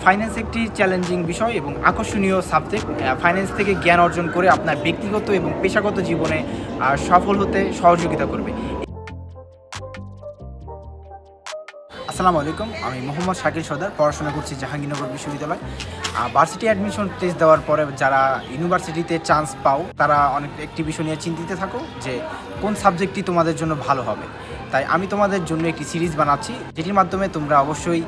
Finance একটি challenging বিষয় এবং আকর্ষণীয় সাবজেক্ট। ফাইন্যান্স থেকে জ্ঞান অর্জন করে আপনার ব্যক্তিগত এবং পেশাগত জীবনে সফল হতে সহযোগিতা করবে। আসসালামু আলাইকুম, আমি মোহাম্মদ শাকিল সর্দার, পড়াশোনা করছি জাহাঙ্গীরনগর বিশ্ববিদ্যালয়। ভার্সিটি অ্যাডমিশন টেস্ট দেওয়ার পরে যারা ইউনিভার্সিটিতে চান্স পাও তারা অনেক একটি বিষয় নিয়ে চিন্তিত থাকো যে কোন সাবজেক্টটি তোমাদের জন্য ভালো হবে। তাই আমি তোমাদের জন্য একটি সিরিজ বানাচ্ছি, যেটির মাধ্যমে তোমরা অবশ্যই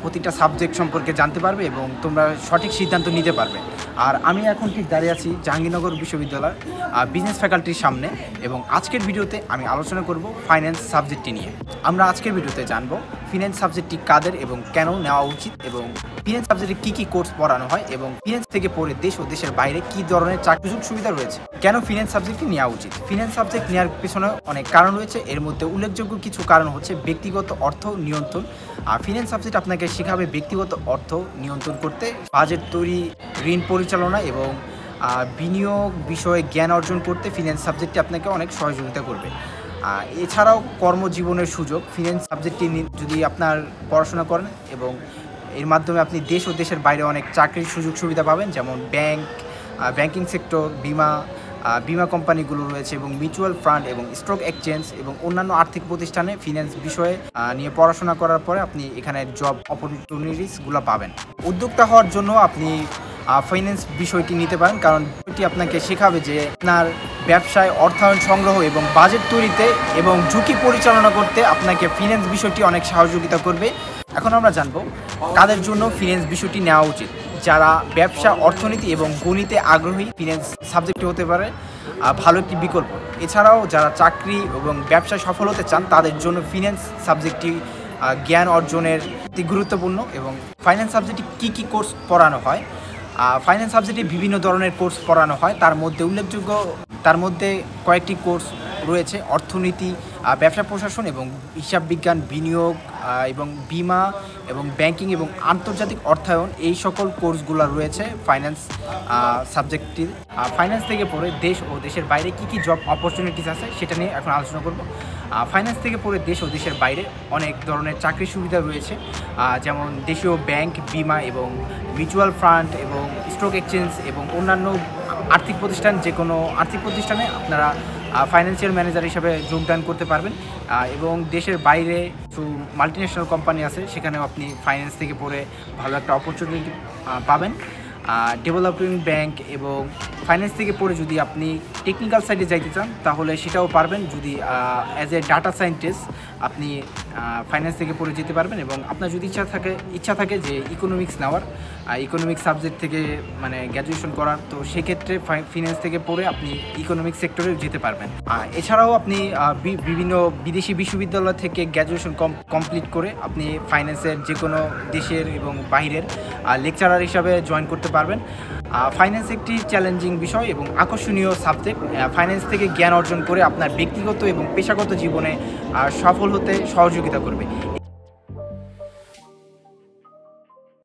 প্রতিটা সাবজেক্ট সম্পর্কে জানতে পারবে এবং তোমরা সঠিক সিদ্ধান্ত নিতে পারবে। আর আমি এখন ঠিক দাঁড়িয়ে আছি জাহাঙ্গীরনগর বিশ্ববিদ্যালয়ের বিজনেস ফ্যাকাল্টির সামনে, এবং আজকের ভিডিওতে আমি আলোচনা করব ফাইন্যান্স সাবজেক্টটি নিয়ে। আমরা আজকের ভিডিওতে জানবো ফিন্যান্স সাবজেক্টটি কাদের এবং কেন নেওয়া উচিত, এবং ফিন্যান্স সাবজেক্টে কী কী কোর্স পড়ানো হয়, এবং ফিন্যান্স থেকে পড়ে দেশ ও দেশের বাইরে কী ধরনের চাকরি সুযোগ সুবিধা রয়েছে। কেন ফিন্যান্স সাবজেক্টটি নেওয়া উচিত? ফিন্যান্স সাবজেক্ট নেওয়ার পেছনে অনেক কারণ রয়েছে। এর মধ্যে উল্লেখযোগ্য কিছু কারণ হচ্ছে ব্যক্তিগত অর্থ নিয়ন্ত্রণ। আর ফিন্যান্স সাবজেক্ট আপনাকে শেখাবে ব্যক্তিগত অর্থ নিয়ন্ত্রণ করতে, বাজেট তৈরি, ঋণ পরিচালনা এবং বিনিয়োগ বিষয়ে জ্ঞান অর্জন করতে ফিন্যান্স সাবজেক্টটি আপনাকে অনেক সহযোগিতা করবে। এছাড়াও কর্মজীবনের সুযোগ। ফিন্যান্স সাবজেক্টটি যদি আপনার পড়াশোনা করেন এবং এর মাধ্যমে আপনি দেশ ও দেশের বাইরে অনেক চাকরির সুযোগ সুবিধা পাবেন, যেমন ব্যাংকিং সেক্টর, বিমা কোম্পানিগুলো রয়েছে, এবং মিউচুয়াল ফান্ড এবং স্টক এক্সচেঞ্জ এবং অন্যান্য আর্থিক প্রতিষ্ঠানে ফিন্যান্স বিষয়ে নিয়ে পড়াশোনা করার পরে আপনি এখানে জব অপরচুনিটিসগুলো পাবেন। উদ্যোক্তা হওয়ার জন্য আপনি ফাইন্যান্স বিষয়টি নিতে পারেন, কারণ এটি আপনাকে শেখাবে যে আপনার ব্যবসায় অর্থায়ন সংগ্রহ এবং বাজেট তৈরিতে এবং ঝুঁকি পরিচালনা করতে আপনাকে ফিন্যান্স বিষয়টি অনেক সহযোগিতা করবে। এখন আমরা জানবো কাদের জন্য ফিন্যান্স বিষয়টি নেওয়া উচিত। যারা ব্যবসা, অর্থনীতি এবং গণিতে আগ্রহী, ফিন্যান্স সাবজেক্টটি হতে পারে ভালো একটি বিকল্প। এছাড়াও যারা চাকরি এবং ব্যবসায় সফল হতে চান তাদের জন্য ফিন্যান্স সাবজেক্টটি জ্ঞান অর্জনের অতি গুরুত্বপূর্ণ। এবং ফাইন্যান্স সাবজেক্টে কী কী কোর্স পড়ানো হয়? ফাইন্যান্স সাবজেক্টে বিভিন্ন ধরনের কোর্স পড়ানো হয়। তার মধ্যে কয়েকটি কোর্স রয়েছে: অর্থনীতি, ব্যবসা প্রশাসন এবং হিসাব বিজ্ঞান, বিনিয়োগ এবং বিমা এবং ব্যাংকিং এবং আন্তর্জাতিক অর্থায়ন। এই সকল কোর্সগুলো রয়েছে ফাইন্যান্স সাবজেক্টটির। ফাইন্যান্স থেকে পড়ে দেশ ও দেশের বাইরে কী কী জব অপরচুনিটিস আছে সেটা নিয়ে এখন আলোচনা করব। ফাইন্যান্স থেকে পড়ে দেশ ও দেশের বাইরে অনেক ধরনের চাকরির সুবিধা রয়েছে, যেমন দেশীয় ব্যাংক, বিমা এবং মিউচুয়াল ফান্ড এবং স্টক এক্সচেঞ্জ এবং অন্যান্য আর্থিক প্রতিষ্ঠান। যে কোনো আর্থিক প্রতিষ্ঠানে আপনারা ফাইন্যান্সিয়াল ম্যানেজার হিসাবে যোগদান করতে পারবেন, এবং দেশের বাইরে কিছু মাল্টিন্যাশনাল কোম্পানি আছে, সেখানেও আপনি ফাইন্যান্স থেকে পড়ে ভালো একটা অপরচুনিটি পাবেন। ডেভেলপিং ব্যাংক এবং ফাইন্যান্স থেকে পড়ে যদি আপনি টেকনিক্যাল সাইডে যাইতে চান তাহলে সেটাও পারবেন। যদি অ্যাজ এ ডাটা সায়েন্টিস্ট আপনি ফাইন্যান্স থেকে পড়ে যেতে পারবেন, এবং আপনার যদি ইচ্ছা থাকে যে ইকোনমিক্স নেওয়ার, ইকোনমিক্স সাবজেক্ট থেকে মানে গ্র্যাজুয়েশন করার, তো সেক্ষেত্রে ফিন্যান্স থেকে পড়ে আপনি ইকোনমিক্স সেক্টরে যেতে পারবেন। এছাড়াও আপনি বিভিন্ন বিদেশি বিশ্ববিদ্যালয় থেকে গ্র্যাজুয়েশন কমপ্লিট করে আপনি ফাইন্যান্সের যে কোনো দেশের এবং বাইরের লেকচারার হিসাবে জয়েন করতে পারবেন। ফাইন্যান্স একটি চ্যালেঞ্জিং বিষয় এবং আকর্ষণীয় সাবজেক্ট। ফাইন্যান্স থেকে জ্ঞান অর্জন করে আপনার ব্যক্তিগত এবং পেশাগত জীবনে সফল হতে সহযোগিতা করবে।